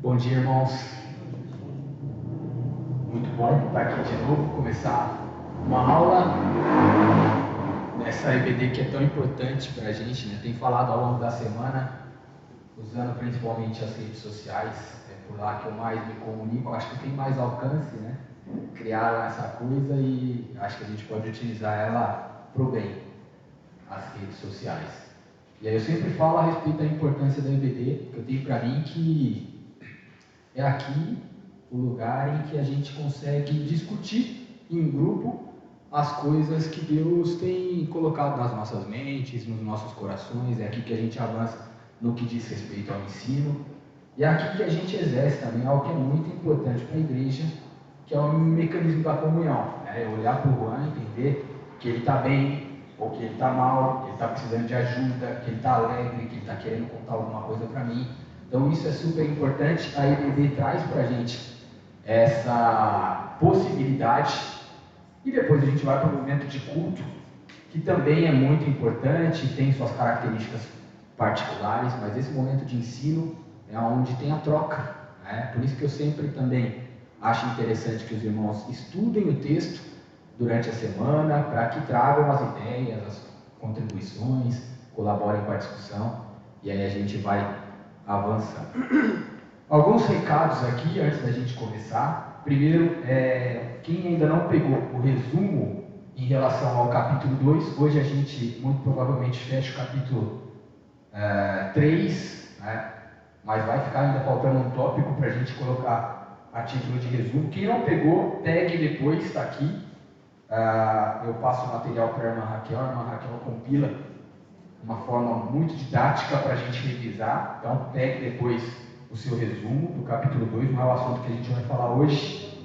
Bom dia, irmãos. Muito bom estar aqui de novo, começar uma aula nessa EBD que é tão importante para a gente, né? Tem falado ao longo da semana, usando principalmente as redes sociais, é por lá que eu mais me comunico, acho que tem mais alcance, né? Criaram essa coisa e acho que a gente pode utilizar ela para o bem, as redes sociais. E aí eu sempre falo a respeito da importância da EBD, que eu tenho para mim que é aqui o lugar em que a gente consegue discutir em grupo as coisas que Deus tem colocado nas nossas mentes, nos nossos corações. É aqui que a gente avança no que diz respeito ao ensino. E é aqui que a gente exerce também algo que é muito importante para a igreja, que é o mecanismo da comunhão. É olhar para o Juan e entender que ele está bem, ou que ele está mal, que ele está precisando de ajuda, que ele está alegre, que ele está querendo contar alguma coisa para mim. Então isso é super importante. A EBD traz para a gente essa possibilidade. E depois a gente vai para o momento de culto, que também é muito importante, tem suas características particulares, mas esse momento de ensino é onde tem a troca, né? Por isso que eu sempre também acho interessante que os irmãos estudem o texto durante a semana, para que tragam as ideias, as contribuições, colaborem com a discussão, e aí a gente vai avançar. Alguns recados aqui antes da gente começar. Primeiro, quem ainda não pegou o resumo em relação ao capítulo 2, hoje a gente muito provavelmente fecha o capítulo 3, né? Mas vai ficar ainda faltando um tópico para a gente colocar a título de resumo. Quem não pegou, pegue depois, está aqui. Eu passo o material para a irmã Raquel compila uma forma muito didática para a gente revisar. Então, pegue depois o seu resumo do capítulo 2, não é o assunto que a gente vai falar hoje.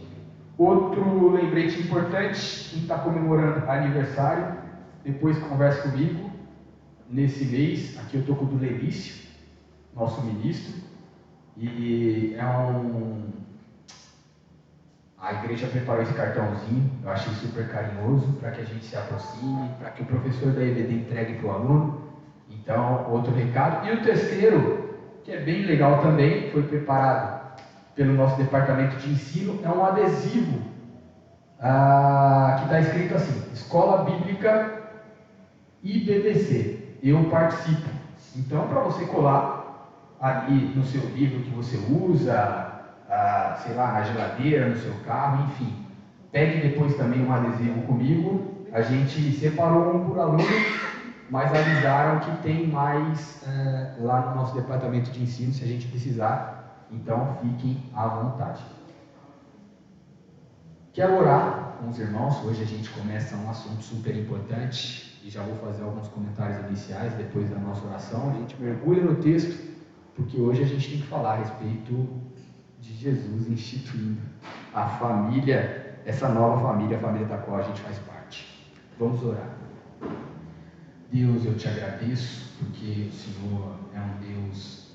Outro lembrete importante, quem está comemorando aniversário, depois converse comigo. Nesse mês, aqui eu estou com o do Lelício, nosso ministro, e a igreja preparou esse cartãozinho, eu achei super carinhoso, para que a gente se aproxime, para que o professor da EBD entregue para o aluno. Então, outro recado. E o terceiro, que é bem legal também, foi preparado pelo nosso departamento de ensino, é um adesivo que está escrito assim: Escola Bíblica IBBC, eu participo. Então, para você colar ali no seu livro que você usa, sei lá, na geladeira, no seu carro, enfim. Pegue depois também um adesivo comigo. A gente separou um por aluno, mas avisaram que tem mais lá no nosso departamento de ensino, se a gente precisar. Então, fiquem à vontade. Quero orar com os irmãos. Hoje a gente começa um assunto super importante e já vou fazer alguns comentários iniciais depois da nossa oração. A gente mergulha no texto, porque hoje a gente tem que falar a respeito de Jesus instituindo a família, essa nova família, a família da qual a gente faz parte. Vamos orar. Deus, eu te agradeço, porque o Senhor é um Deus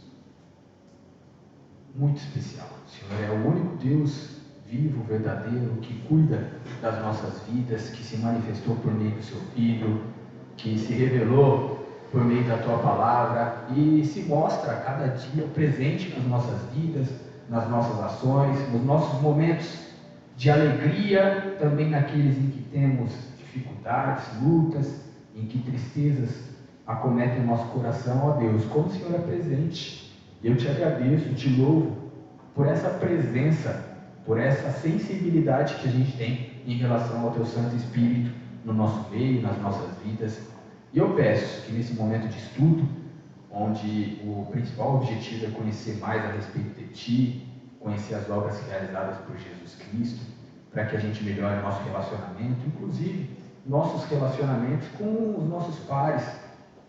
muito especial. O Senhor é o único Deus vivo, verdadeiro, que cuida das nossas vidas, que se manifestou por meio do seu Filho, que se revelou por meio da tua palavra e se mostra a cada dia presente nas nossas vidas, nas nossas ações, nos nossos momentos de alegria, também naqueles em que temos dificuldades, lutas, em que tristezas acometem o nosso coração. Ó Deus, como o Senhor é presente. Eu te agradeço, te louvo por essa presença, por essa sensibilidade que a gente tem em relação ao teu Santo Espírito no nosso meio, nas nossas vidas. E eu peço que nesse momento de estudo, onde o principal objetivo é conhecer mais a respeito de Ti, conhecer as obras realizadas por Jesus Cristo, para que a gente melhore o nosso relacionamento, inclusive nossos relacionamentos com os nossos pares,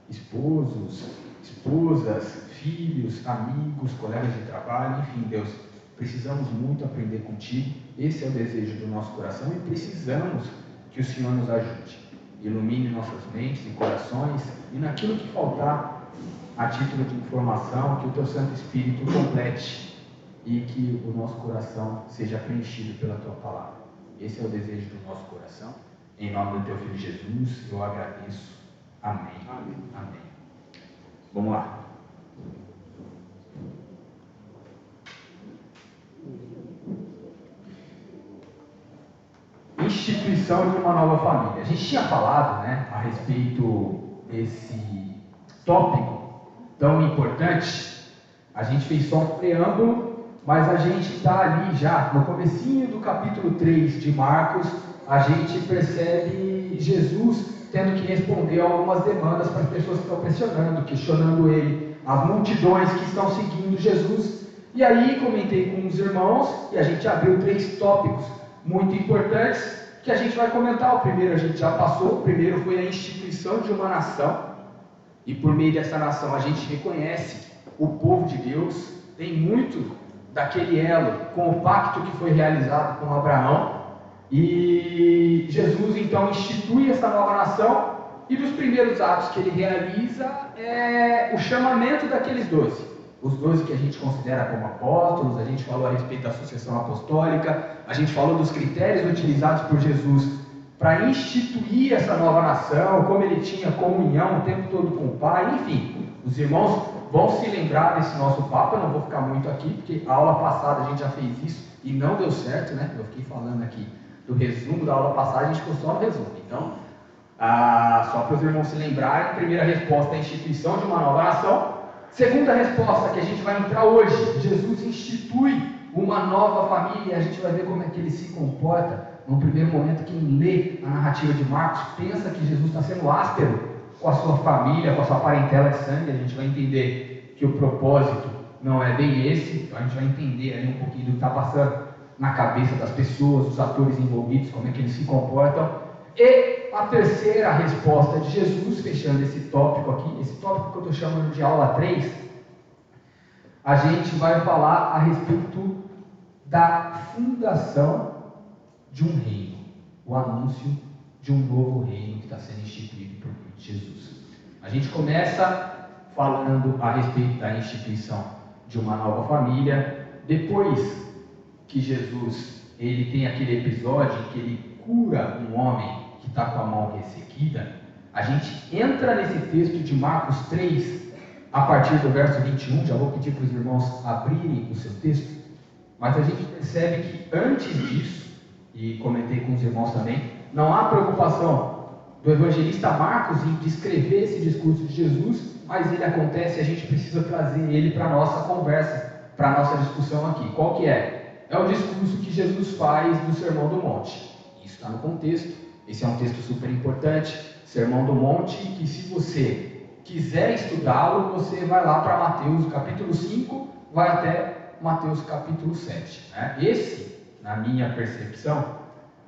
esposos, esposas, filhos, amigos, colegas de trabalho, enfim, Deus, precisamos muito aprender contigo. Esse é o desejo do nosso coração e precisamos que o Senhor nos ajude. Ilumine nossas mentes e corações, e naquilo que faltar a título de informação, que o teu Santo Espírito complete e que o nosso coração seja preenchido pela tua palavra. Esse é o desejo do nosso coração. Em nome do teu Filho Jesus, eu agradeço. Amém. Amém. Amém. Vamos lá. instituição de uma nova família. A gente tinha falado, né, a respeito desse tópico tão importante. A gente fez só um preâmbulo, mas a gente está ali já no comecinho do capítulo 3 de Marcos. A gente percebe Jesus tendo que responder algumas demandas para as pessoas que estão pressionando, questionando ele, as multidões que estão seguindo Jesus. E aí comentei com os irmãos e a gente abriu 3 tópicos muito importantes que a gente vai comentar. O primeiro a gente já passou. O primeiro foi a instituição de uma nação, e por meio dessa nação a gente reconhece o povo de Deus. Tem muito daquele elo com o pacto que foi realizado com Abraão, e Jesus então institui essa nova nação, e dos primeiros atos que ele realiza é o chamamento daqueles 12. Os 12 que a gente considera como apóstolos. A gente falou a respeito da sucessão apostólica, a gente falou dos critérios utilizados por Jesus para instituir essa nova nação, como ele tinha comunhão o tempo todo com o Pai. Enfim, os irmãos vão se lembrar desse nosso papo. Eu não vou ficar muito aqui, porque a aula passada a gente já fez isso e não deu certo, né? Eu fiquei falando aqui do resumo da aula passada, a gente ficou só no resumo. Então, só para os irmãos se lembrarem, primeira resposta é a instituição de uma nova nação. Segunda resposta que a gente vai entrar hoje: Jesus institui uma nova família, e a gente vai ver como é que ele se comporta. No primeiro momento, quem lê a narrativa de Marcos pensa que Jesus está sendo áspero com a sua família, com a sua parentela de sangue. A gente vai entender que o propósito não é bem esse. Então a gente vai entender aí um pouquinho do que está passando na cabeça das pessoas, dos atores envolvidos, como é que eles se comportam. E a terceira resposta de Jesus, fechando esse tópico aqui, esse tópico que eu estou chamando de aula 3, a gente vai falar a respeito da fundação de um reino, o anúncio de um novo reino que está sendo instituído por Jesus. A gente começa falando a respeito da instituição de uma nova família. Depois que Jesus ele tem aquele episódio em que ele cura um homem que está com a mão ressequida, a gente entra nesse texto de Marcos 3, a partir do verso 21, já vou pedir para os irmãos abrirem o seu texto, mas a gente percebe que antes disso, e comentei com os irmãos também, não há preocupação do evangelista Marcos em descrever esse discurso de Jesus, mas ele acontece e a gente precisa trazer ele para a nossa conversa, para a nossa discussão aqui. Qual que é? É o discurso que Jesus faz do Sermão do Monte. Isso está no contexto. Esse é um texto super importante, Sermão do Monte, que se você quiser estudá-lo, você vai lá para Mateus capítulo 5, vai até Mateus capítulo 7. Né? Esse, na minha percepção,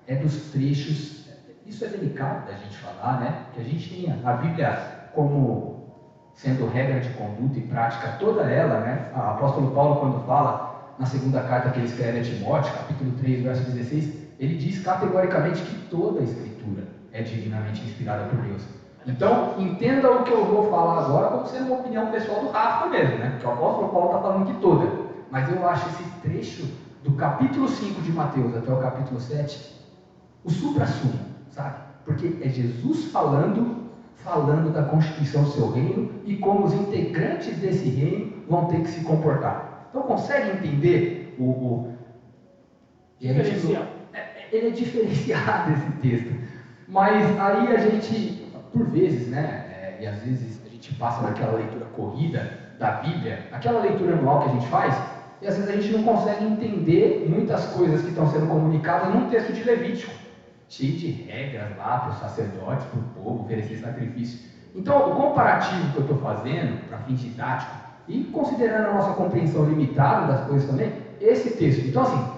é dos trechos, isso é delicado da gente falar, né? Que a gente tem a Bíblia como sendo regra de conduta e prática, toda ela, né? O apóstolo Paulo, quando fala na segunda carta que ele escreve a Timóteo, capítulo 3, verso 16, ele diz categoricamente que toda a Escritura é divinamente inspirada por Deus. Então, entenda o que eu vou falar agora como sendo uma opinião pessoal do Rafa mesmo, né? Porque o apóstolo Paulo está falando que toda. Mas eu acho esse trecho do capítulo 5 de Mateus até o capítulo 7 o supra-sumo, sabe? Porque é Jesus falando da constituição do seu reino e como os integrantes desse reino vão ter que se comportar. Então, consegue entender ele é diferenciado esse texto, mas aí a gente, por vezes, né, e às vezes a gente passa naquela leitura corrida da Bíblia, aquela leitura anual que a gente faz, e às vezes a gente não consegue entender muitas coisas que estão sendo comunicadas num texto de Levítico, cheio de regras lá para os sacerdotes, para o povo, oferecer sacrifício. Então, o comparativo que eu estou fazendo, para fins didáticos, e considerando a nossa compreensão limitada das coisas também, esse texto. Então, assim,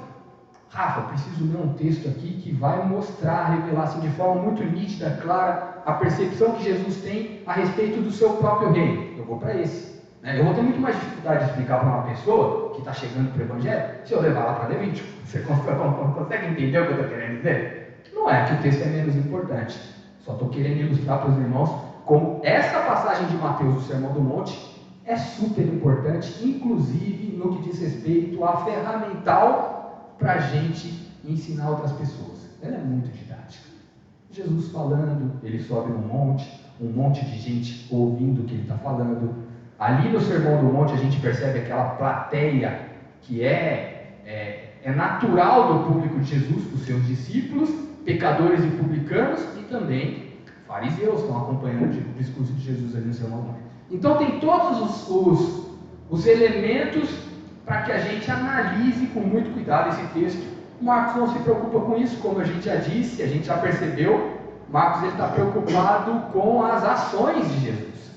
Rafa, eu preciso ler um texto aqui que vai mostrar, revelar assim, de forma muito nítida, clara, a percepção que Jesus tem a respeito do seu próprio reino. Eu vou para esse. Né? Eu vou ter muito mais dificuldade de explicar para uma pessoa que está chegando para o Evangelho se eu levar lá para Levítico. Você consegue entender o que eu estou querendo dizer? Não é que o texto é menos importante. Só estou querendo ilustrar para os irmãos como essa passagem de Mateus, do Sermão do Monte, é super importante, inclusive no que diz respeito à ferramental para a gente ensinar outras pessoas. Ela é muito didática. Jesus falando, ele sobe um monte de gente ouvindo o que ele está falando. Ali no Sermão do Monte a gente percebe aquela plateia que é natural do público de Jesus, os seus discípulos, pecadores e publicanos e também fariseus estão acompanhando o discurso de Jesus ali no Sermão do Monte. Então tem todos os elementos para que a gente analise com muito cuidado esse texto. Marcos não se preocupa com isso, como a gente já disse, a gente já percebeu. Marcos está preocupado com as ações de Jesus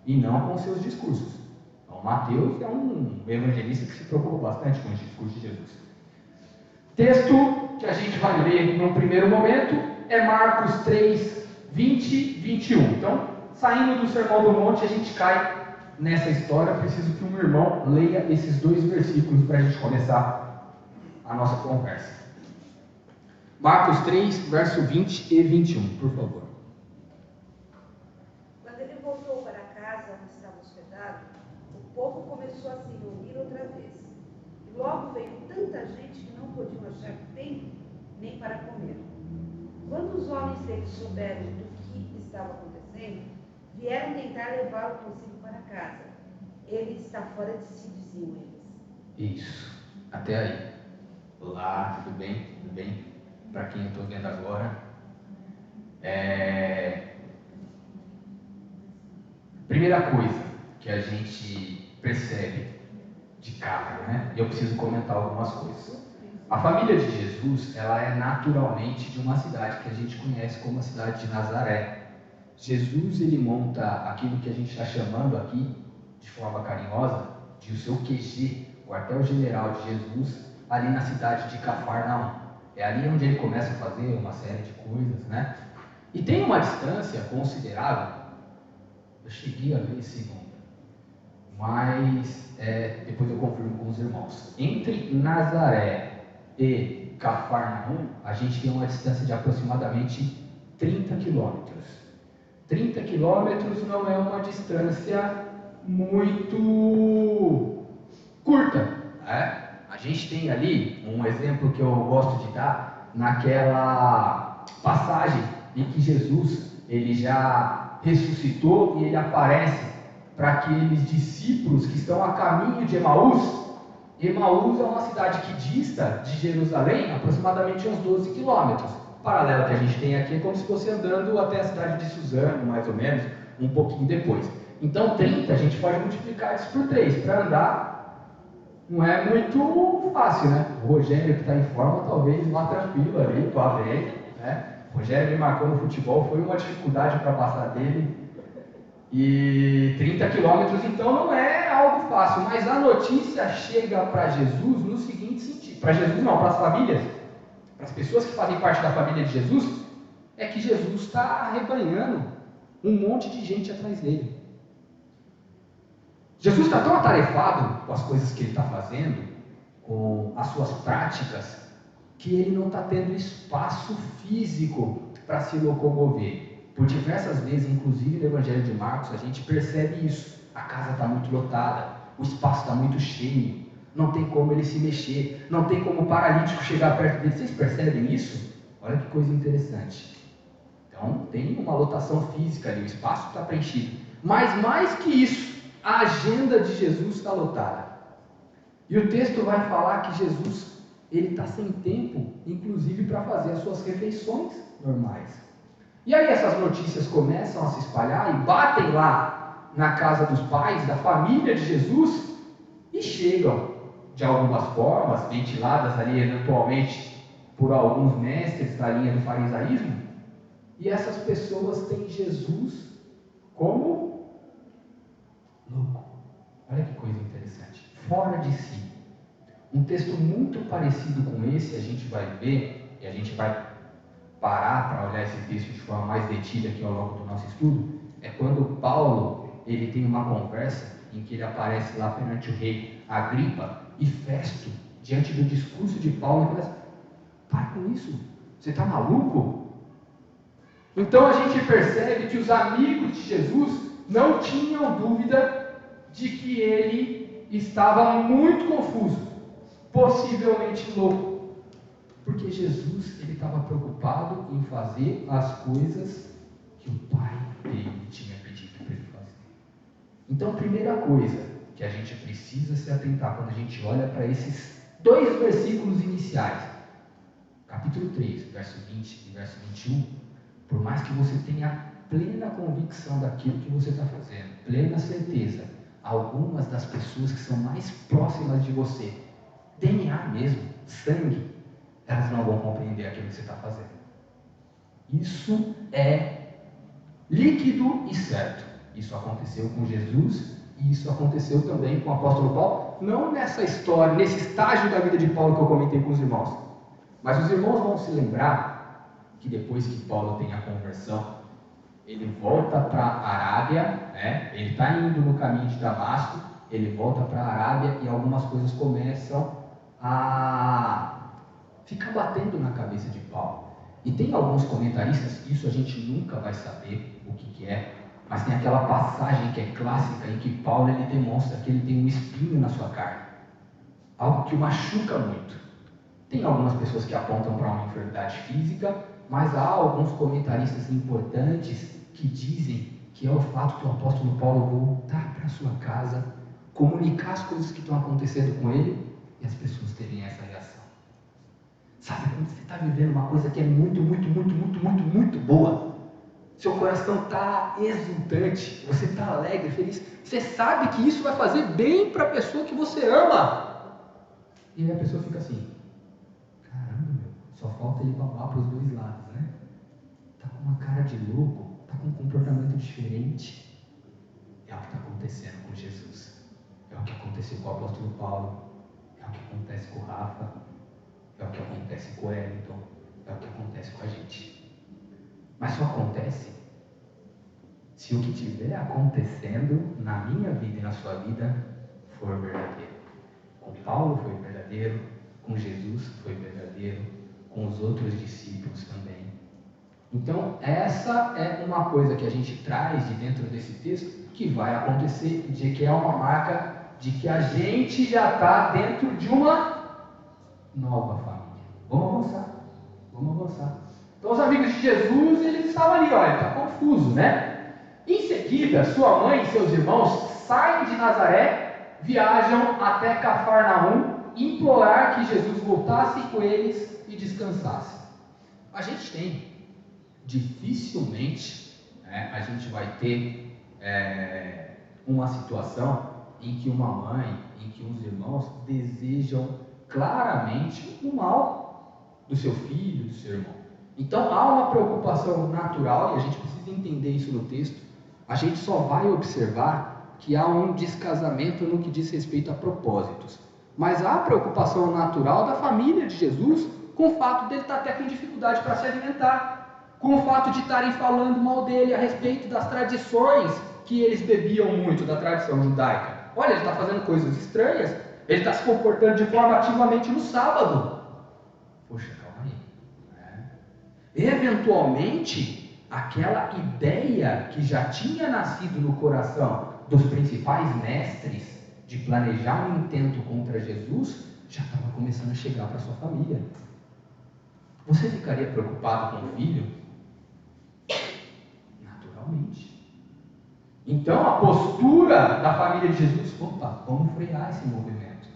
e não com seus discursos. Então Mateus é um evangelista que se preocupa bastante com o discurso de Jesus. Texto que a gente vai ler no primeiro momento é Marcos 3, 20 e 21. Então, saindo do Sermão do Monte, a gente cai nessa história. Preciso que um irmão leia esses 2 versículos para a gente começar a nossa conversa. Marcos 3, verso 20 e 21, por favor. Quando ele voltou para a casa onde estava hospedado, o povo começou a se reunir outra vez. E logo veio tanta gente que não podiam achar tempo nem para comer. Quando os homens dele souberam do que estava acontecendo, vieram tentar levá-lo consigo para casa. Ele está fora de si, diziam eles. Isso, até aí. Olá, tudo bem? Tudo bem? Para quem eu estou vendo agora. Primeira coisa que a gente percebe de cara, né? Eu preciso comentar algumas coisas. A família de Jesus, ela é naturalmente de uma cidade que a gente conhece como a cidade de Nazaré. Jesus, ele monta aquilo que a gente está chamando aqui, de forma carinhosa, de o seu QG, o quartel-general de Jesus, ali na cidade de Cafarnaum. É ali onde ele começa a fazer uma série de coisas, né? E tem uma distância considerável, eu cheguei a ver esse número, mas depois eu confirmo com os irmãos. Entre Nazaré e Cafarnaum, a gente tem uma distância de aproximadamente 30 quilômetros. 30 quilômetros não é uma distância muito curta, né? A gente tem ali um exemplo que eu gosto de dar, naquela passagem em que Jesus ele já ressuscitou e ele aparece para aqueles discípulos que estão a caminho de Emaús. Emaús é uma cidade que dista de Jerusalém aproximadamente uns 12 quilômetros. O paralelo que a gente tem aqui é como se fosse andando até a cidade de Suzano, mais ou menos, um pouquinho depois. Então 30 a gente pode multiplicar isso por 3, para andar não é muito fácil, né? O Rogério que está em forma talvez vá tranquilo ali, vá bem, né? O Rogério me marcou no futebol, foi uma dificuldade para passar dele. E 30 quilômetros então não é algo fácil, mas a notícia chega para Jesus no seguinte sentido, para Jesus não, para as famílias, para as pessoas que fazem parte da família de Jesus, é que Jesus está arrebanhando um monte de gente atrás dele. Jesus está tão atarefado com as coisas que ele está fazendo, com as suas práticas, que ele não está tendo espaço físico para se locomover. Por diversas vezes, inclusive no Evangelho de Marcos, a gente percebe isso. A casa está muito lotada, o espaço está muito cheio, não tem como ele se mexer, não tem como o paralítico chegar perto dele. Vocês percebem isso? Olha que coisa interessante. Então, tem uma lotação física ali, o espaço está preenchido. Mas mais que isso, a agenda de Jesus está lotada. E o texto vai falar que Jesus ele está sem tempo, inclusive para fazer as suas refeições normais. E aí essas notícias começam a se espalhar e batem lá na casa dos pais, da família de Jesus, e chegam de algumas formas, ventiladas ali eventualmente por alguns mestres da linha do farisaísmo, e essas pessoas têm Jesus como louco. Olha que coisa interessante. Fora de si. Um texto muito parecido com esse, a gente vai ver, e a gente vai parar para olhar esse texto de forma mais detida aqui ao longo do nosso estudo, é quando Paulo ele tem uma conversa em que ele aparece lá perante o rei Agripa e Festo, diante do discurso de Paulo, e fala: para com isso, você está maluco? Então a gente percebe que os amigos de Jesus não tinham dúvida de que ele estava muito confuso, possivelmente louco, porque Jesus ele estava preocupado em fazer as coisas que o Pai dele tinha pedido para ele fazer. Então, a primeira coisa que a gente precisa se atentar quando a gente olha para esses 2 versículos iniciais capítulo 3, verso 20 e verso 21, por mais que você tenha plena convicção daquilo que você está fazendo, plena certeza, algumas das pessoas que são mais próximas de você, DNA mesmo, sangue, elas não vão compreender aquilo que você está fazendo. Isso é líquido e certo. Isso aconteceu com Jesus e isso aconteceu também com o apóstolo Paulo, não nessa história, nesse estágio da vida de Paulo que eu comentei com os irmãos, mas os irmãos vão se lembrar que depois que Paulo tem a conversão, ele volta para a Arábia, né? Ele está indo no caminho de Damasco, ele volta para a Arábia e algumas coisas começam a ficar batendo na cabeça de Paulo. E tem alguns comentaristas, isso a gente nunca vai saber o que é, mas tem aquela passagem que é clássica em que Paulo ele demonstra que ele tem um espinho na sua carne, algo que o machuca muito. Tem algumas pessoas que apontam para uma enfermidade física, mas há alguns comentaristas importantes que dizem que é o fato do apóstolo Paulo voltar para sua casa, comunicar as coisas que estão acontecendo com ele e as pessoas terem essa reação. Sabe quando você está vivendo uma coisa que é muito boa? Seu coração está exultante, você está alegre, feliz. Você sabe que isso vai fazer bem para a pessoa que você ama. E aí a pessoa fica assim, caramba, meu, só falta ele babar para os dois lados, né? Tá com uma cara de louco, tá com um comportamento diferente. É o que está acontecendo com Jesus. É o que aconteceu com o apóstolo Paulo. É o que acontece com o Rafa. É o que acontece com o Wellington. É o que acontece com a gente. Mas só acontece se o que estiver acontecendo na minha vida e na sua vida for verdadeiro. Com Paulo foi verdadeiro, com Jesus foi verdadeiro, com os outros discípulos também. Então, essa é uma coisa que a gente traz de dentro desse texto que vai acontecer, de que é uma marca de que a gente já está dentro de uma nova família. Vamos avançar. Então, os amigos de Jesus, eles estavam ali, olha, está confuso, né? Em seguida, sua mãe e seus irmãos saem de Nazaré, viajam até Cafarnaum, implorar que Jesus voltasse com eles e descansasse. A gente tem, dificilmente, a gente vai ter uma situação em que uma mãe, em que uns irmãos desejam claramente o mal do seu filho, do seu irmão. Então há uma preocupação natural, e a gente precisa entender isso no texto. A gente só vai observar que há um descasamento no que diz respeito a propósitos. Mas há a preocupação natural da família de Jesus com o fato dele estar até com dificuldade para se alimentar, com o fato de estarem falando mal dele a respeito das tradições que eles bebiam muito, da tradição judaica. Olha, ele está fazendo coisas estranhas, ele está se comportando de forma ativamente no sábado. Poxa, calma aí. Eventualmente, aquela ideia que já tinha nascido no coração dos principais mestres de planejar um intento contra Jesus, já estava começando a chegar para sua família. Você ficaria preocupado com o filho? Naturalmente. Então a postura da família de Jesus, opa, vamos frear esse movimento.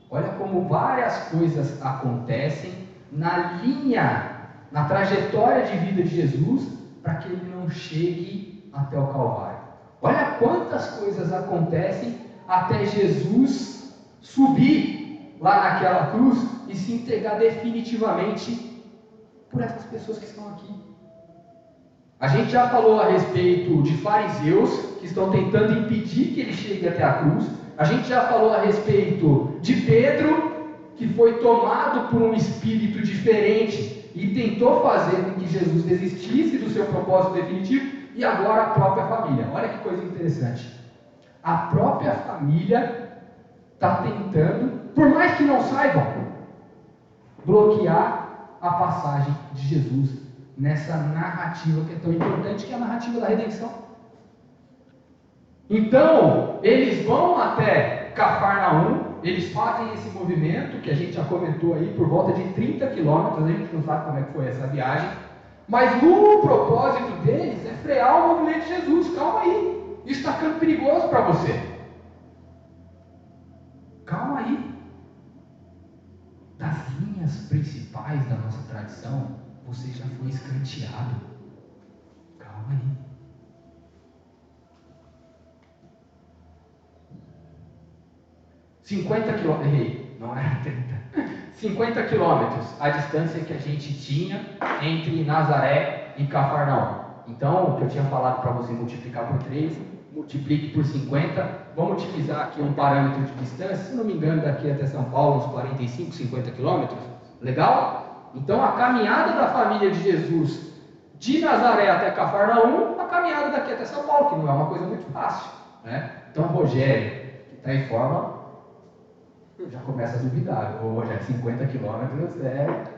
Olha como várias coisas acontecem na linha, na trajetória de vida de Jesus, para que ele não chegue até o Calvário. Olha quantas coisas acontecem até Jesus subir lá naquela cruz e se entregar definitivamente por essas pessoas que estão aqui. A gente já falou a respeito de fariseus que estão tentando impedir que ele chegue até a cruz. A gente já falou a respeito de Pedro, que foi tomado por um espírito diferente e tentou fazer com que Jesus desistisse do seu propósito definitivo. E agora a própria família. Olha que coisa interessante. A própria família está tentando, por mais que não saibam, bloquear a passagem de Jesus nessa narrativa que é tão importante, que é a narrativa da redenção. Então, eles vão até Cafarnaum, eles fazem esse movimento, que a gente já comentou aí, por volta de 30 quilômetros, a gente não sabe como é que foi essa viagem, mas o propósito deles é frear o movimento de Jesus. Calma aí, isso está ficando perigoso para você. Calma aí. das linhas principais da nossa tradição, você já foi escanteado. Calma aí. Errei, não era 30. 50 quilômetros a distância que a gente tinha entre Nazaré e Cafarnaum. Então, o que eu tinha falado para você multiplicar por 3, multiplique por 50. Vamos utilizar aqui um parâmetro de distância, se não me engano, daqui até São Paulo, uns 45, 50 quilômetros. Legal? Então, a caminhada da família de Jesus de Nazaré até Cafarnaum, a caminhada daqui até São Paulo, que não é uma coisa muito fácil, né? Então, Rogério, que está em forma, já começa a duvidar. Ô, Rogério, 50 quilômetros é...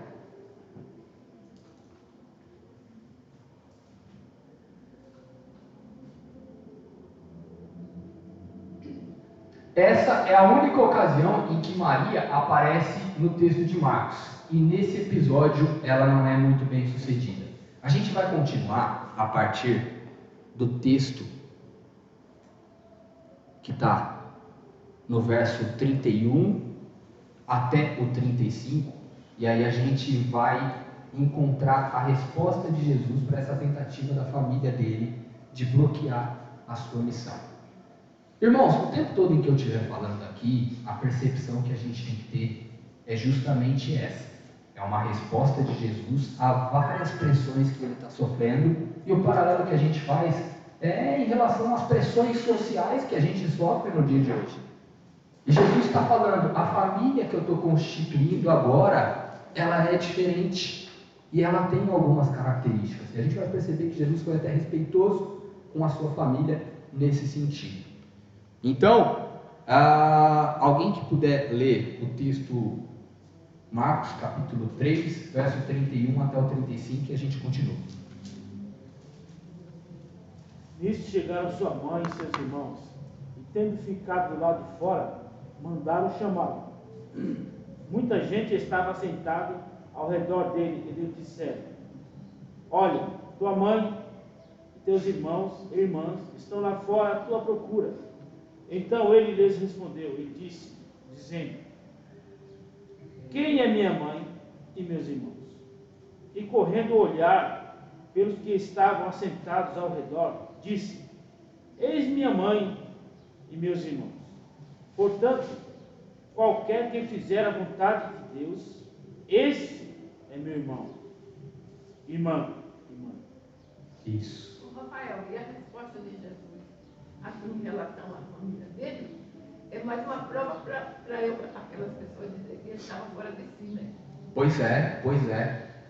Essa é a única ocasião em que Maria aparece no texto de Marcos. E nesse episódio ela não é muito bem sucedida. A gente vai continuar a partir do texto que está no verso 31 até o 35. E aí a gente vai encontrar a resposta de Jesus para essa tentativa da família dele de bloquear a sua missão. Irmãos, o tempo todo em que eu estiver falando aqui, a percepção que a gente tem que ter é justamente essa. É uma resposta de Jesus a várias pressões que ele está sofrendo, e o paralelo que a gente faz é em relação às pressões sociais que a gente sofre no dia de hoje. E Jesus está falando, a família que eu estou constituindo agora, ela é diferente, e ela tem algumas características. E a gente vai perceber que Jesus foi até respeitoso com a sua família nesse sentido. Então, alguém que puder ler o texto Marcos capítulo 3, verso 31 até o 35, e a gente continua. Nisto chegaram sua mãe e seus irmãos, e tendo ficado do lado de fora, mandaram chamá-lo. Muita gente estava sentada ao redor dele e lhe disseram: olha, tua mãe e teus irmãos e irmãs estão lá fora à tua procura. Então ele lhes respondeu e disse, dizendo: quem é minha mãe e meus irmãos? E correndo olhar pelos que estavam assentados ao redor, disse: eis minha mãe e meus irmãos. Portanto, qualquer que fizer a vontade de Deus, esse é meu irmão, irmã. Isso. Rafael, e a resposta de Jesus aqui em relação à família dele é mais uma prova para aquelas pessoas dizer que ele estava fora de si, né? Pois é.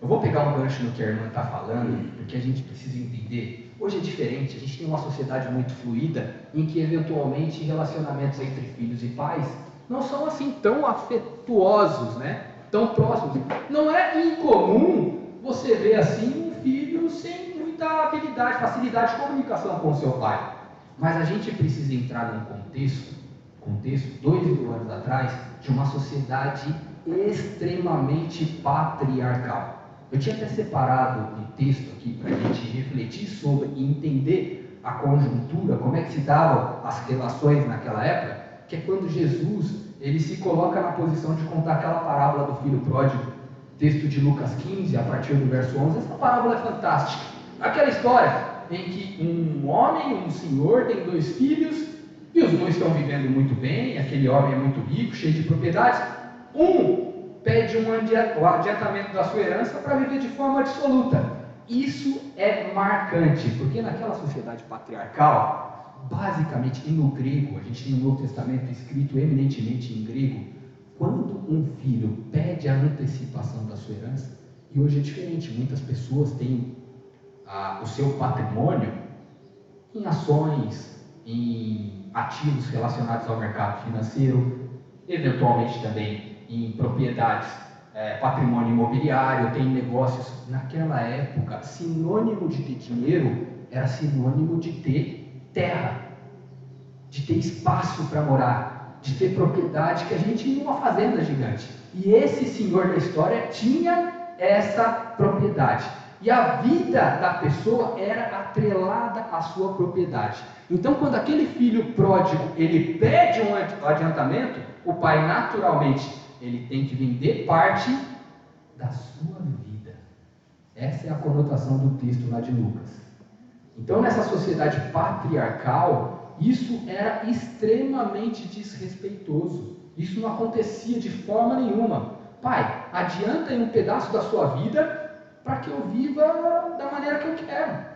Eu vou pegar um gancho no que a irmã está falando, porque a gente precisa entender. Hoje é diferente, a gente tem uma sociedade muito fluida, em que eventualmente relacionamentos entre filhos e pais não são assim tão afetuosos, né? Tão próximos. Não é incomum você ver assim um filho sem muita habilidade, facilidade de comunicação com o seu pai. Mas a gente precisa entrar num contexto 2.000 anos atrás, de uma sociedade extremamente patriarcal. Eu tinha até separado um texto aqui para a gente refletir sobre e entender a conjuntura, como é que se davam as relações naquela época, que é quando Jesus ele se coloca na posição de contar aquela parábola do filho pródigo, texto de Lucas 15, a partir do verso 11. Essa parábola é fantástica. Aquela história em que um homem, um senhor, tem 2 filhos, e os 2 estão vivendo muito bem, aquele homem é muito rico, cheio de propriedades. Um pede o adiantamento da sua herança para viver de forma absoluta. Isso é marcante, porque naquela sociedade patriarcal, basicamente, e no grego, a gente tem o Novo Testamento escrito eminentemente em grego, quando um filho pede a antecipação da sua herança, e hoje é diferente, muitas pessoas têm o seu patrimônio em ações, em ativos relacionados ao mercado financeiro, eventualmente também em propriedades, patrimônio imobiliário, tem negócios. Naquela época, sinônimo de ter dinheiro era sinônimo de ter terra, de ter espaço para morar, de ter propriedade, que a gente tinha uma fazenda gigante. E esse senhor da história tinha essa propriedade. E a vida da pessoa era atrelada à sua propriedade. Então, quando aquele filho pródigo, ele pede um adiantamento, o pai naturalmente ele tem que vender parte da sua vida. Essa é a conotação do texto lá de Lucas. Então, nessa sociedade patriarcal, isso era extremamente desrespeitoso. Isso não acontecia de forma nenhuma. Pai, adianta aí um pedaço da sua vida para que eu viva da maneira que eu quero.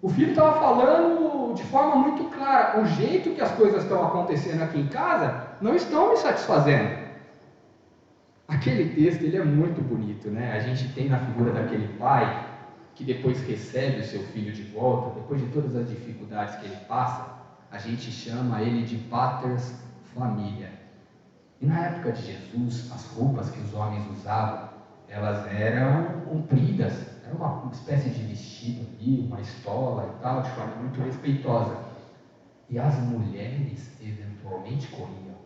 O filho estava falando de forma muito clara: o jeito que as coisas estão acontecendo aqui em casa não estão me satisfazendo. Aquele texto, ele é muito bonito, né? A gente tem na figura daquele pai que depois recebe o seu filho de volta, depois de todas as dificuldades que ele passa, a gente chama ele de paters família. E na época de Jesus, as roupas que os homens usavam, elas eram compridas, era uma espécie de vestido ali, uma estola e tal, de forma muito respeitosa. E as mulheres eventualmente corriam.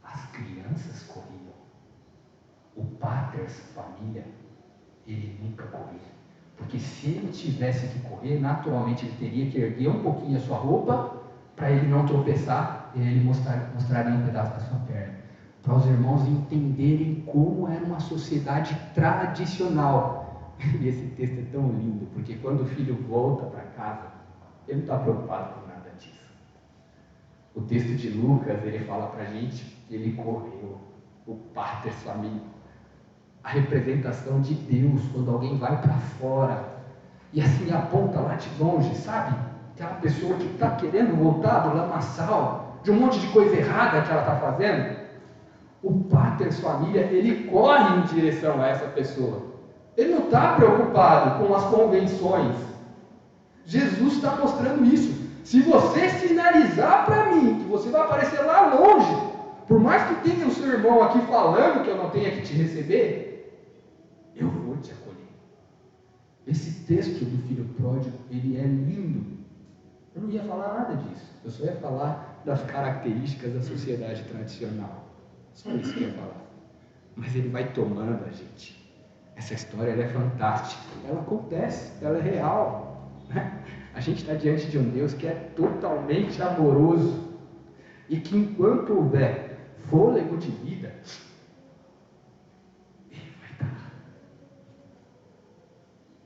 As crianças corriam. O paters família, ele nunca corria. Porque se ele tivesse que correr, naturalmente ele teria que erguer um pouquinho a sua roupa para ele não tropeçar, e ele mostraria um pedaço da sua perna. Para os irmãos entenderem como era uma sociedade tradicional. E esse texto é tão lindo, porque quando o filho volta para casa, ele não está preocupado com nada disso. O texto de Lucas, ele fala para a gente que ele correu, o paters família. A representação de Deus, quando alguém vai para fora e assim aponta lá de longe, sabe? Aquela pessoa que está querendo voltar do lamaçal, de um monte de coisa errada que ela está fazendo. O paters família, ele corre em direção a essa pessoa. Ele não está preocupado com as convenções. Jesus está mostrando isso. Se você sinalizar para mim que você vai aparecer lá longe, por mais que tenha o seu irmão aqui falando que eu não tenha que te receber, eu vou te acolher. Esse texto do filho pródigo, ele é lindo. Eu não ia falar nada disso. Eu só ia falar das características da sociedade tradicional. Só isso que eu ia falar. Mas ele vai tomando a gente. Essa história, ela é fantástica. Ela acontece, ela é real. Né? A gente está diante de um Deus que é totalmente amoroso. E que enquanto houver fôlego de vida,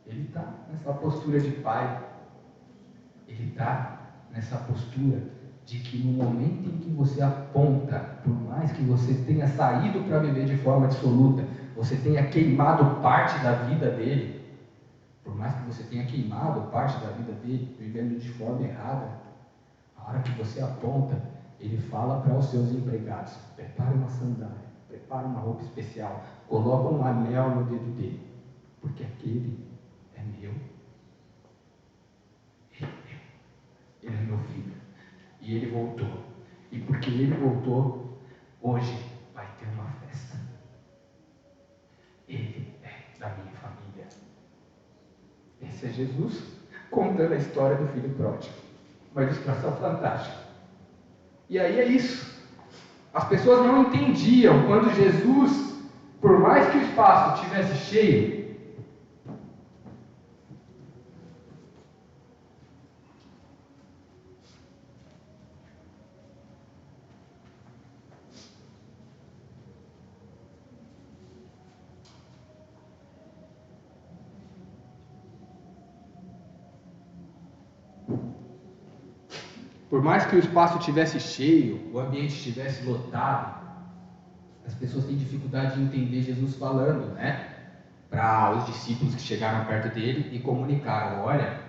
ele está nessa postura de pai. Ele está nessa postura de que no momento em que você aponta, por mais que você tenha saído para viver de forma absoluta, você tenha queimado parte da vida dele, por mais que você tenha queimado parte da vida dele, vivendo de forma errada, a hora que você aponta, ele fala para os seus empregados: prepare uma sandália, prepare uma roupa especial, coloca um anel no dedo dele, porque aquele é meu. Ele é meu filho. E ele voltou. E porque ele voltou, hoje vai ter uma festa. Ele é da minha família. Esse é Jesus contando a história do filho pródigo. Uma ilustração fantástica. E aí é isso. As pessoas não entendiam quando Jesus, por mais que o espaço estivesse cheio, por mais que o espaço estivesse cheio, o ambiente estivesse lotado, as pessoas têm dificuldade de entender Jesus falando, né? Para os discípulos que chegaram perto dele e comunicaram: olha,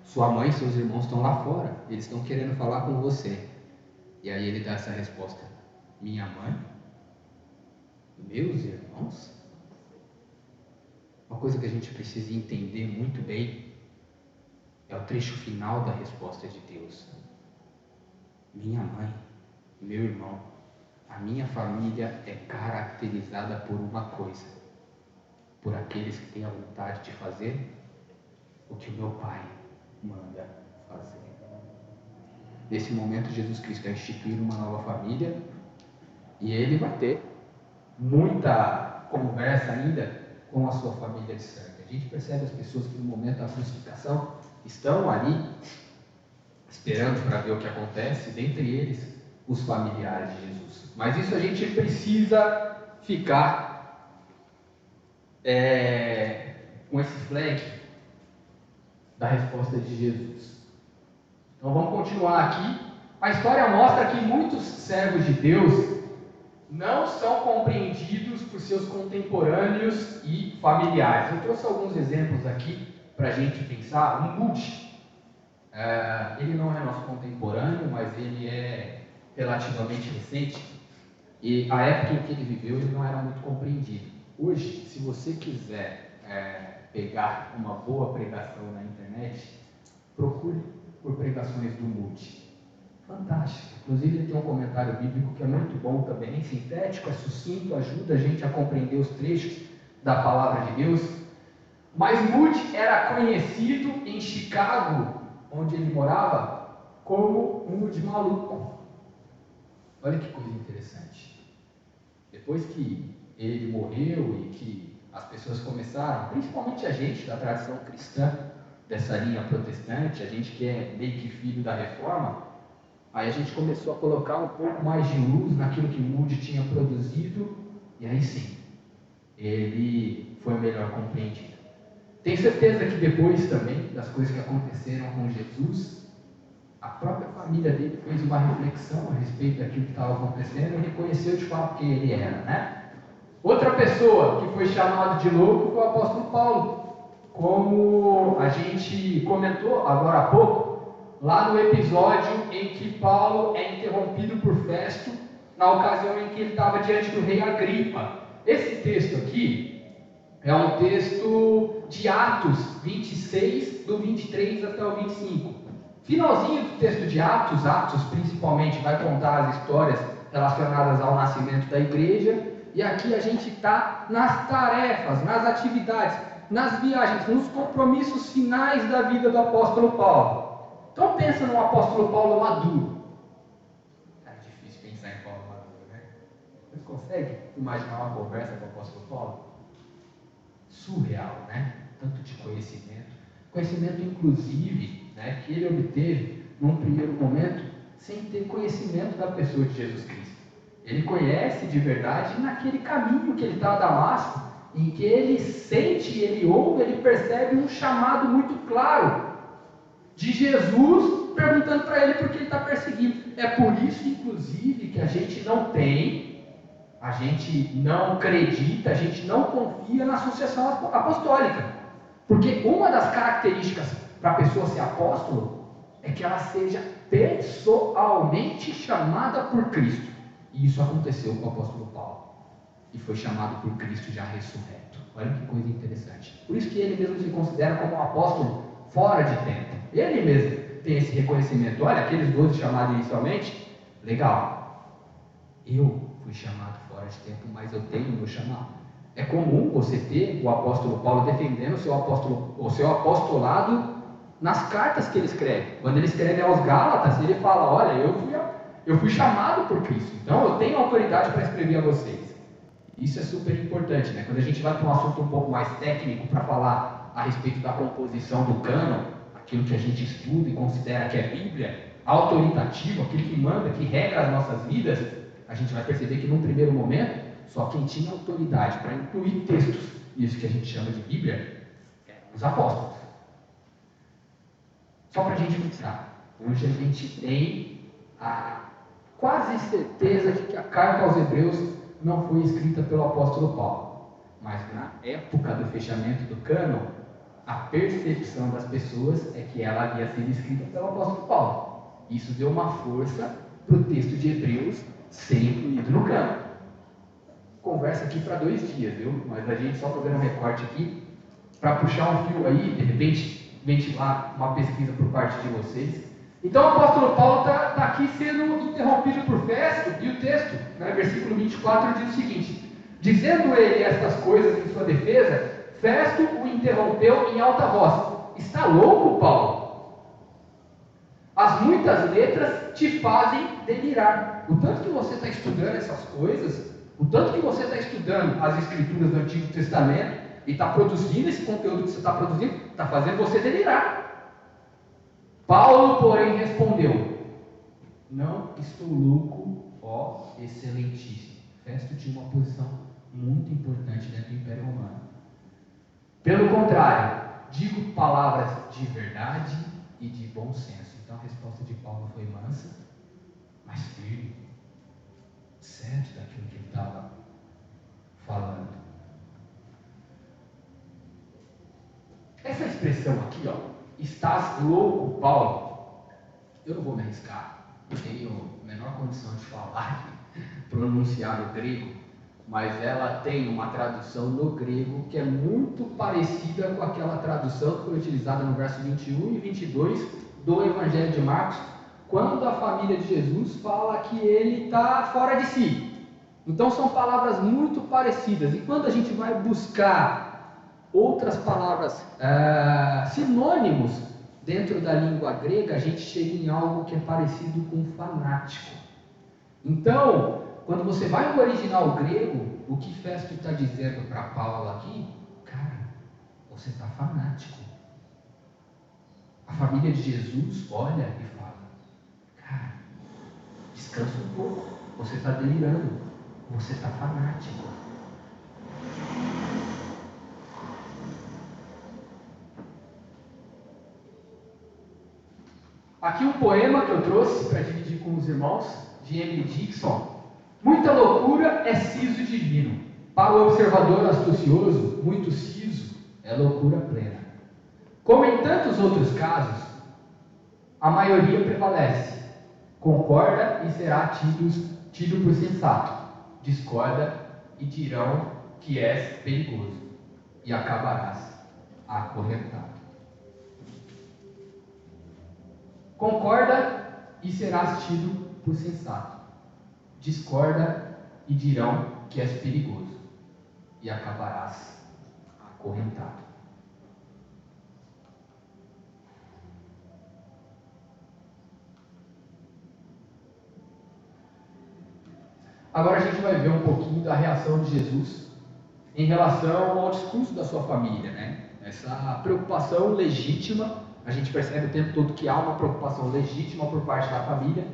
sua mãe e seus irmãos estão lá fora, eles estão querendo falar com você. E aí ele dá essa resposta: minha mãe? Meus irmãos? Uma coisa que a gente precisa entender muito bem é o trecho final da resposta de Deus. Minha mãe, meu irmão, a minha família é caracterizada por uma coisa: por aqueles que têm a vontade de fazer o que o meu Pai manda fazer. Nesse momento, Jesus Cristo está instituindo uma nova família e ele vai ter muita conversa ainda com a sua família de sangue. A gente percebe as pessoas que no momento da crucificação estão ali esperando para ver o que acontece. Dentre eles os familiares de Jesus. Mas isso a gente precisa ficar com esse flag da resposta de Jesus. Então vamos continuar aqui. A história mostra que muitos servos de Deus não são compreendidos por seus contemporâneos e familiares. Eu trouxe alguns exemplos aqui para a gente pensar. O Moody, ele não é nosso contemporâneo, mas ele é relativamente recente. E a época em que ele viveu, ele não era muito compreendido. Hoje, se você quiser pegar uma boa pregação na internet, procure por pregações do Moody. Fantástico. Inclusive, ele tem um comentário bíblico que é muito bom também, sintético, é sucinto, ajuda a gente a compreender os trechos da palavra de Deus. Mas Moody era conhecido em Chicago, onde ele morava, como um Moody maluco. Olha que coisa interessante. Depois que ele morreu e que as pessoas começaram, principalmente a gente da tradição cristã, dessa linha protestante, a gente que é meio que filho da reforma, aí a gente começou a colocar um pouco mais de luz naquilo que Moody tinha produzido, e aí sim, ele foi melhor compreendido. Tenho certeza que depois também das coisas que aconteceram com Jesus, a própria família dele fez uma reflexão a respeito daquilo que estava acontecendo e reconheceu de fato quem ele era, né? Outra pessoa que foi chamado de louco foi o apóstolo Paulo, como a gente comentou agora há pouco, lá no episódio em que Paulo é interrompido por Festo, na ocasião em que ele estava diante do rei Agripa. Esse texto aqui é um texto de Atos 26, do 23 até o 25. Finalzinho do texto de Atos principalmente vai contar as histórias relacionadas ao nascimento da igreja, e aqui a gente está nas tarefas, nas atividades, nas viagens, nos compromissos finais da vida do apóstolo Paulo. Então pensa no apóstolo Paulo maduro. É difícil pensar em Paulo maduro, né? Vocês conseguem imaginar uma conversa com o apóstolo Paulo? Surreal, né? Tanto de conhecimento inclusive, né, que ele obteve num primeiro momento sem ter conhecimento da pessoa de Jesus Cristo. Ele conhece de verdade naquele caminho que ele está a Damasco, em que ele sente, ele ouve, ele percebe um chamado muito claro de Jesus perguntando para ele por que ele está perseguindo. É por isso, inclusive, que a gente não acredita, a gente não confia na sucessão apostólica. Porque uma das características para a pessoa ser apóstolo é que ela seja pessoalmente chamada por Cristo. E isso aconteceu com o apóstolo Paulo. E foi chamado por Cristo já ressurreto. Olha que coisa interessante. Por isso que ele mesmo se considera como um apóstolo fora de tempo. Ele mesmo tem esse reconhecimento. Olha, aqueles 12 chamados inicialmente, legal. Eu fui chamado fora de tempo, mas eu tenho o meu chamado. É comum você ter o apóstolo Paulo defendendo o seu apostolado nas cartas que ele escreve. Quando ele escreve aos Gálatas, ele fala, olha, eu fui chamado por Cristo, então eu tenho autoridade para escrever a vocês. Isso é super importante, né? Quando a gente vai para um assunto um pouco mais técnico, para falar a respeito da composição do cânon, aquilo que a gente estuda e considera que é Bíblia, autoritativo, aquilo que manda, que regra as nossas vidas, a gente vai perceber que num primeiro momento, só quem tinha autoridade para incluir textos, isso que a gente chama de Bíblia, eram os apóstolos. Só para a gente pensar, hoje a gente tem a quase certeza de que a carta aos Hebreus não foi escrita pelo apóstolo Paulo. Mas na época do fechamento do cânon, a percepção das pessoas é que ela havia sido escrita pelo apóstolo Paulo. Isso deu uma força para o texto de Hebreus ser incluído no cânon. Conversa aqui para 2 dias, viu? Mas a gente só fazer um recorte aqui para puxar um fio aí, de repente ventilar uma pesquisa por parte de vocês. Então o apóstolo Paulo está aqui sendo interrompido por Festo, e o texto, né, versículo 24, diz o seguinte: dizendo ele estas coisas em sua defesa, Festo o interrompeu em alta voz: está louco, Paulo? As muitas letras te fazem delirar. O tanto que você está estudando essas coisas, o tanto que você está estudando as escrituras do Antigo Testamento e está produzindo esse conteúdo que você está produzindo, está fazendo você delirar. Paulo, porém, respondeu: Não estou louco, ó excelentíssimo. Festo tinha uma posição muito importante dentro do Império Romano. Pelo contrário, digo palavras de verdade e de bom senso. Então a resposta de Paulo foi mansa, mas firme, certo daquilo que ele estava falando. Essa expressão aqui, ó, estás louco, Paulo, eu não vou me arriscar, eu tenho a menor condição de falar, pronunciar no grego, mas ela tem uma tradução no grego que é muito parecida com aquela tradução que foi utilizada no verso 21 e 22 do Evangelho de Marcos, quando a família de Jesus fala que ele está fora de si. Então são palavras muito parecidas, e quando a gente vai buscar outras palavras, sinônimos dentro da língua grega, a gente chega em algo que é parecido com fanático. Então, quando você vai no original grego, o que Festo está dizendo para Paulo aqui, cara, você está fanático. A família de Jesus olha e fala, cara, descansa um pouco, você está delirando, você está fanático. Aqui um poema que eu trouxe para dividir com os irmãos, de Emily Dickinson. Muita loucura é siso divino. Para o observador astucioso, muito siso é loucura plena. Como em tantos outros casos, a maioria prevalece. Concorda e será tido por sensato. Discorda e dirão que és perigoso. E acabarás acorrentado. Concorda e serás tido por sensato. Discorda e dirão que és perigoso. E acabarás acorrentado. Agora a gente vai ver um pouquinho da reação de Jesus em relação ao discurso da sua família, né? Essa preocupação legítima, a gente percebe o tempo todo que há uma preocupação legítima por parte da família,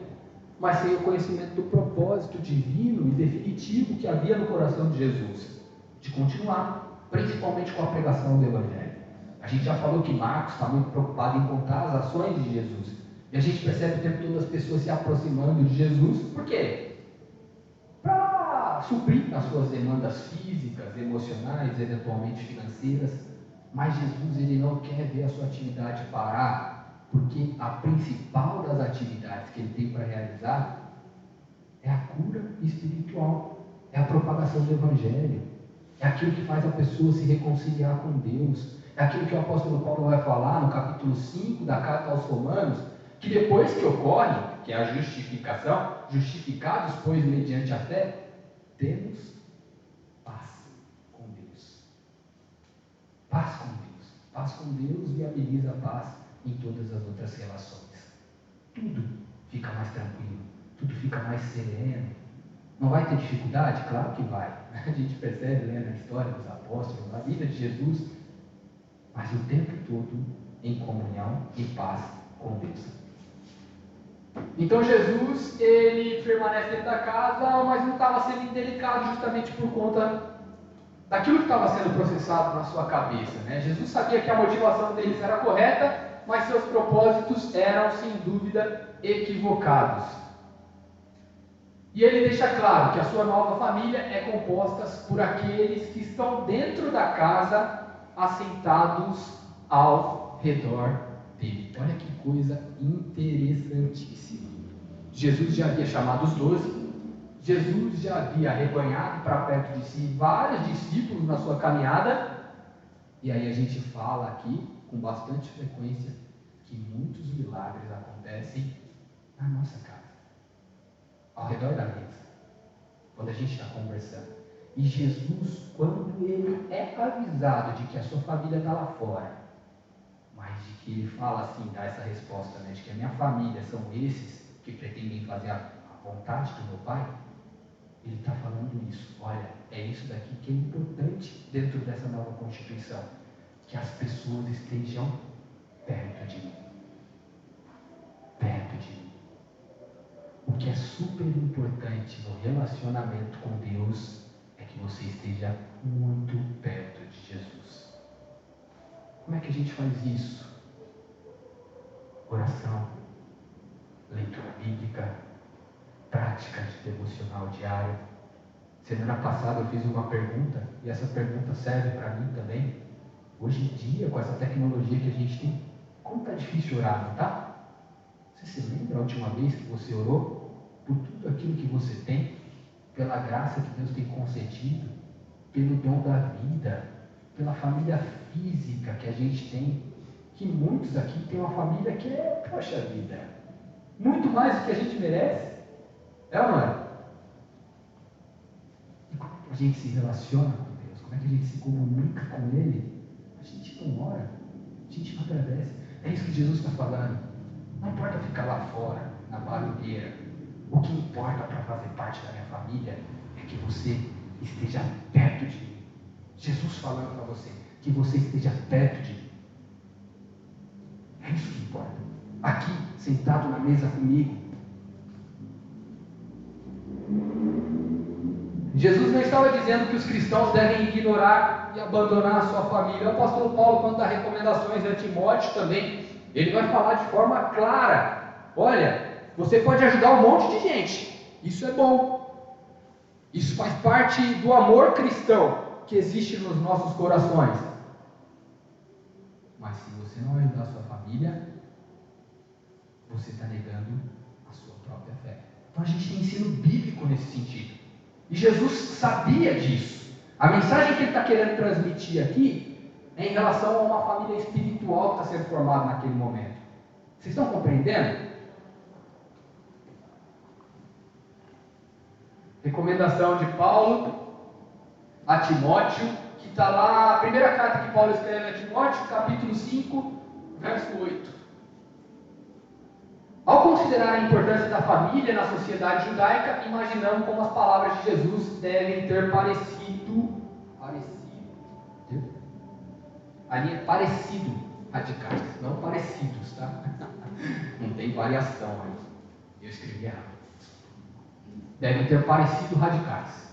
mas sem o conhecimento do propósito divino e definitivo que havia no coração de Jesus, de continuar, principalmente com a pregação do Evangelho. A gente já falou que Marcos está muito preocupado em contar as ações de Jesus, e a gente percebe o tempo todo as pessoas se aproximando de Jesus, por quê? Para suprir as suas demandas físicas, emocionais, eventualmente financeiras, mas Jesus ele não quer ver a sua atividade parar, porque a principal das atividades que ele tem para realizar é a cura espiritual, é a propagação do Evangelho, é aquilo que faz a pessoa se reconciliar com Deus, é aquilo que o apóstolo Paulo vai falar no capítulo 5 da carta aos Romanos, que depois que ocorre, que é a justificação, justificados, pois, mediante a fé, temos paz com Deus. Paz com Deus. Paz com Deus viabiliza a paz em todas as outras relações. Tudo fica mais tranquilo, tudo fica mais sereno. Não vai ter dificuldade? Claro que vai. A gente percebe, lendo a história dos apóstolos, a vida de Jesus, mas o tempo todo em comunhão e paz com Deus. Então Jesus, ele permanece dentro da casa, mas não estava sendo indelicado justamente por conta daquilo que estava sendo processado na sua cabeça, né? Jesus sabia que a motivação deles era correta, mas seus propósitos eram, sem dúvida, equivocados. E ele deixa claro que a sua nova família é composta por aqueles que estão dentro da casa, assentados ao redor dele. Olha que coisa interessantíssima. Jesus já havia chamado os 12, Jesus já havia arrebanhado para perto de si vários discípulos na sua caminhada, e aí a gente fala aqui com bastante frequência que muitos milagres acontecem na nossa casa, ao redor da mesa, quando a gente está conversando. E Jesus, quando ele é avisado de que a sua família está lá fora, mas de que ele fala assim, dá essa resposta, né, de que a minha família são esses que pretendem fazer a vontade do meu Pai, ele está falando isso. Olha, é isso daqui que é importante dentro dessa nova Constituição, que as pessoas estejam perto de mim. Perto de mim. O que é super importante no relacionamento com Deus é que você esteja muito perto de Jesus. Como é que a gente faz isso? Oração, leitura bíblica, prática de devocional diário. Semana passada eu fiz uma pergunta, e essa pergunta serve para mim também. Hoje em dia, com essa tecnologia que a gente tem, como está difícil orar, não está? Você se lembra a última vez que você orou por tudo aquilo que você tem, pela graça que Deus tem concedido, pelo dom da vida, pela família física que a gente tem, que muitos aqui têm uma família que é, poxa vida, muito mais do que a gente merece, é ou não é? E como é que a gente se relaciona com Deus? Como é que a gente se comunica com Ele? A gente não ora, a gente não agradece. É isso que Jesus está falando. Não importa ficar lá fora, na barulheira. O que importa para fazer parte da minha família é que você esteja perto de mim. Jesus falando para você, que você esteja perto de mim. É isso que importa. Aqui, sentado na mesa comigo. Jesus não estava dizendo que os cristãos devem ignorar e abandonar a sua família. O apóstolo Paulo, quando dá recomendações a Timóteo também, ele vai falar de forma clara: olha, você pode ajudar um monte de gente, isso é bom, isso faz parte do amor cristão que existe nos nossos corações, mas se você não ajudar a sua família, você está negando a sua própria fé. Então a gente tem ensino bíblico nesse sentido, e Jesus sabia disso. A mensagem que ele está querendo transmitir aqui é em relação a uma família espiritual que está sendo formada naquele momento. Vocês estão compreendendo? Recomendação de Paulo a Timóteo, que está lá, a primeira carta que Paulo escreve a Timóteo, capítulo 5, verso 8. Ao considerar a importância da família na sociedade judaica, imaginamos como as palavras de Jesus devem ter parecido, ali é parecido radicais, não parecidos, tá? Não tem variação aí, eu escrevi errado. Devem ter parecido radicais.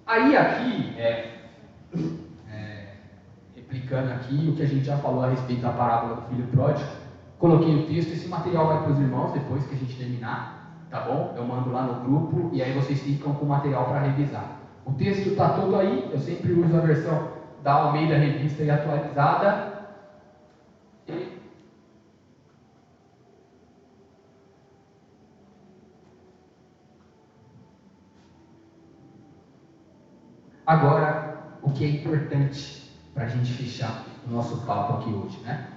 Aí aqui, replicando aqui o que a gente já falou a respeito da parábola do filho pródigo, coloquei o texto, esse material vai para os irmãos depois que a gente terminar, tá bom? Eu mando lá no grupo e aí vocês ficam com o material para revisar. O texto está todo aí, eu sempre uso a versão da Almeida Revista e atualizada. Agora, o que é importante para a gente fechar o nosso papo aqui hoje, né?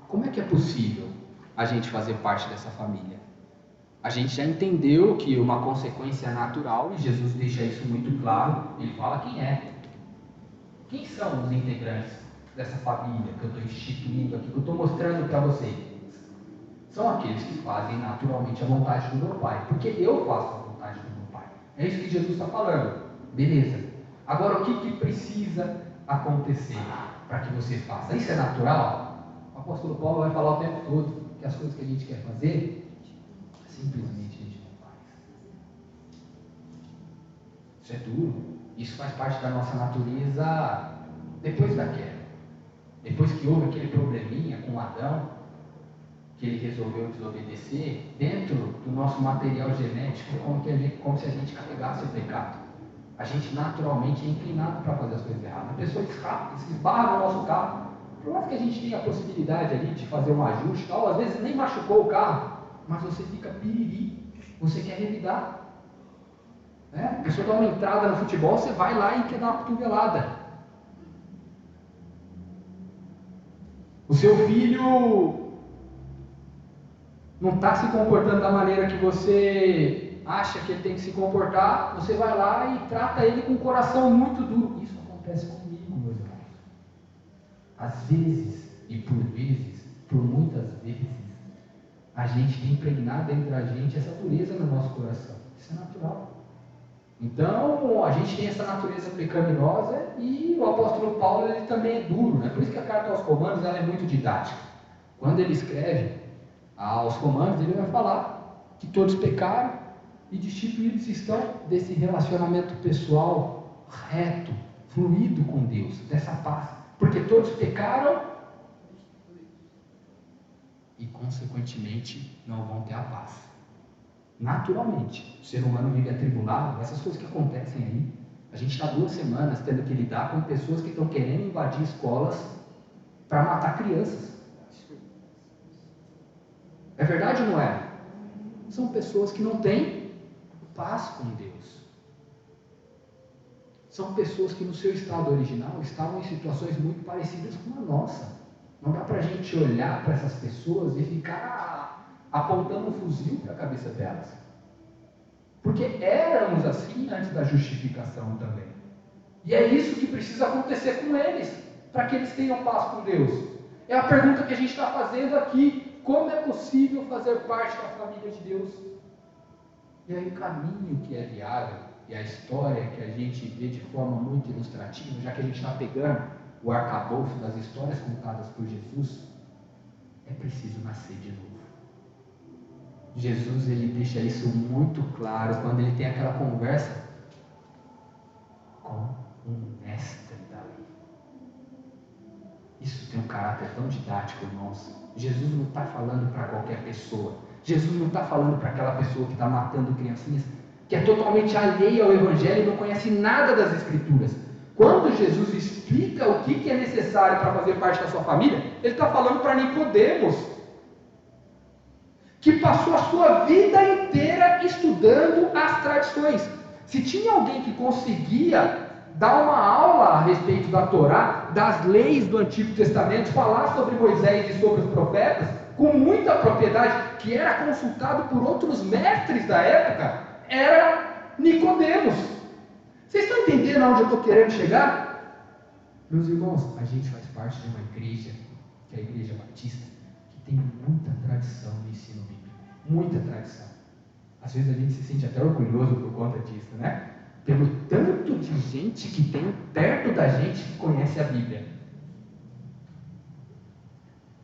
Como é que é possível a gente fazer parte dessa família? A gente já entendeu que uma consequência natural, e Jesus deixa isso muito claro, ele fala quem é. Quem são os integrantes dessa família que eu estou instituindo aqui, que eu estou mostrando para vocês? São aqueles que fazem naturalmente a vontade do meu Pai, porque eu faço a vontade do meu Pai. É isso que Jesus está falando. Beleza. Agora, o que precisa acontecer para que você faça? Isso é natural? O apóstolo Paulo vai falar o tempo todo que as coisas que a gente quer fazer, simplesmente a gente não faz. Isso é duro. Isso faz parte da nossa natureza depois da queda. Depois que houve aquele probleminha com Adão, que ele resolveu desobedecer, dentro do nosso material genético, como se a gente carregasse o pecado. A gente naturalmente é inclinado para fazer as coisas erradas. A pessoa esbarra no nosso carro. Por mais que a gente tenha a possibilidade ali de fazer um ajuste, tal, às vezes nem machucou o carro, mas você fica piriri, você quer revidar. A pessoa dá uma entrada no futebol, você vai lá e quer dar uma cotovelada. O seu filho não está se comportando da maneira que você acha que ele tem que se comportar, você vai lá e trata ele com um coração muito duro. Isso acontece comigo, meus irmãos. Às vezes, e por vezes, por muitas vezes, a gente tem impregnado dentro da gente essa dureza no nosso coração. Isso é natural. Então, a gente tem essa natureza pecaminosa e o apóstolo Paulo ele também é duro, né? Por isso que a carta aos Romanos ela é muito didática. Quando ele escreve, Aos Romanos ele vai falar que todos pecaram e destituídos estão desse relacionamento pessoal reto, fluido com Deus, dessa paz. Porque todos pecaram e, consequentemente, não vão ter a paz. Naturalmente, o ser humano vive atribulado, essas coisas que acontecem aí. A gente está 2 semanas tendo que lidar com pessoas que estão querendo invadir escolas para matar crianças. É verdade ou não é? São pessoas que não têm paz com Deus. São pessoas que no seu estado original estavam em situações muito parecidas com a nossa. Não dá para a gente olhar para essas pessoas e ficar apontando um fuzil para a cabeça delas. Porque éramos assim antes da justificação também. E é isso que precisa acontecer com eles, para que eles tenham paz com Deus. É a pergunta que a gente está fazendo aqui. Como é possível fazer parte da família de Deus? E aí o caminho que é viável, e a história que a gente vê de forma muito ilustrativa, já que a gente está pegando o arcabouço das histórias contadas por Jesus, é preciso nascer de novo. Jesus, ele deixa isso muito claro quando ele tem aquela conversa com um mestre da lei. Isso tem um caráter tão didático, irmãos. Jesus não está falando para qualquer pessoa. Jesus não está falando para aquela pessoa que está matando criancinhas, que é totalmente alheia ao Evangelho e não conhece nada das Escrituras. Quando Jesus explica o que é necessário para fazer parte da sua família, ele está falando para Nicodemos, que passou a sua vida inteira estudando as tradições. Se tinha alguém que conseguia dar uma aula a respeito da Torá, das leis do Antigo Testamento, falar sobre Moisés e sobre os profetas, com muita propriedade, que era consultado por outros mestres da época, era Nicodemos. Vocês estão entendendo aonde eu estou querendo chegar? Meus irmãos, a gente faz parte de uma igreja, que é a Igreja Batista, que tem muita tradição no ensino bíblico, muita tradição. Às vezes a gente se sente até orgulhoso por conta disso, né? Pelo tanto de gente que tem perto da gente que conhece a Bíblia.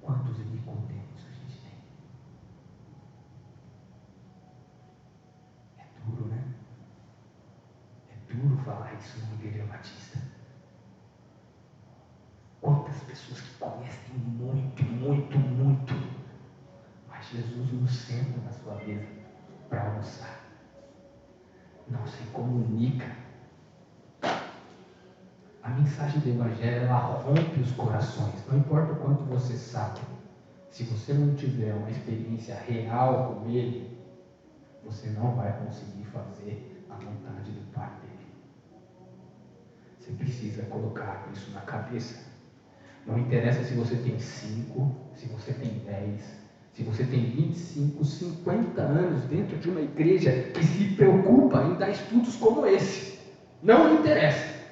Quantos Nicodemos a gente tem? É duro, né? É duro falar isso numa igreja batista. Quantas pessoas que conhecem muito, muito, muito, mas Jesus não senta na sua mesa para almoçar. Não se comunica. A mensagem do Evangelho, ela rompe os corações. Não importa o quanto você sabe. Se você não tiver uma experiência real com Ele, você não vai conseguir fazer a vontade do Pai dele. Você precisa colocar isso na cabeça. Não interessa se você tem 5, se você tem 10, se você tem 25, 50 anos dentro de uma igreja que se preocupa em dar estudos como esse. Não interessa.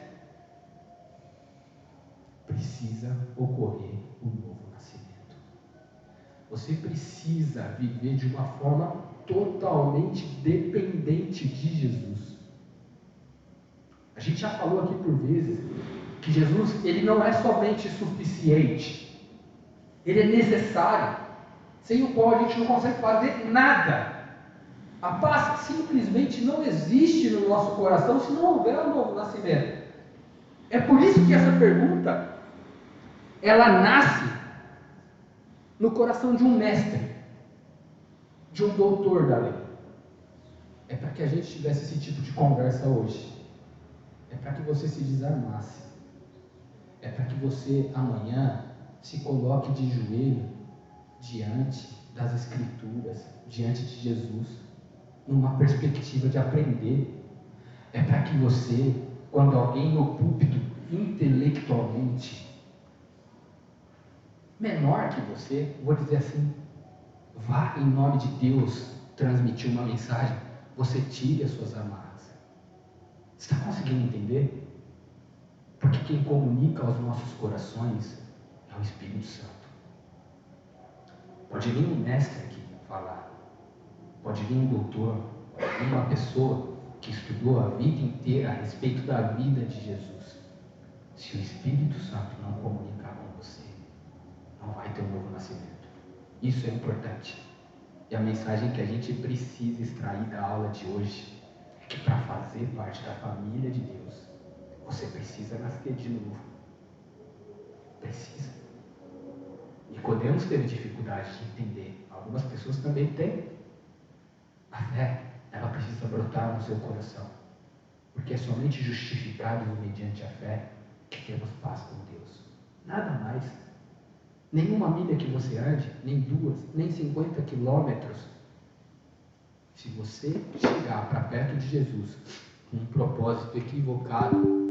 Precisa ocorrer um novo nascimento. Você precisa viver de uma forma totalmente dependente de Jesus. A gente já falou aqui por vezes que Jesus, ele não é somente suficiente, ele é necessário, sem o qual a gente não consegue fazer nada. A paz simplesmente não existe no nosso coração se não houver um novo nascimento. É por isso que essa pergunta, ela nasce no coração de um mestre, de um doutor da lei. É para que a gente tivesse esse tipo de conversa hoje. É para que você se desarmasse. É para que você amanhã se coloque de joelho diante das Escrituras, diante de Jesus, numa perspectiva de aprender. É para que você, quando alguém no púlpito intelectualmente menor que você, vou dizer assim, vá em nome de Deus transmitir uma mensagem, você tire as suas amarras. Você está conseguindo entender? Porque quem comunica aos nossos corações é o Espírito Santo. Pode vir um mestre aqui falar, pode vir um doutor, pode vir uma pessoa que estudou a vida inteira a respeito da vida de Jesus. Se o Espírito Santo não comunicar com você, não vai ter um novo nascimento. Isso é importante. E a mensagem que a gente precisa extrair da aula de hoje é que para fazer parte da família de Deus, você precisa nascer de novo. Precisa. Nicodemos teve dificuldade de entender. Algumas pessoas também têm. A fé, ela precisa brotar no seu coração. Porque é somente justificados mediante a fé que temos paz com Deus. Nada mais. Nenhuma milha que você ande, nem 2, nem 50 quilômetros. Se você chegar para perto de Jesus com um propósito equivocado,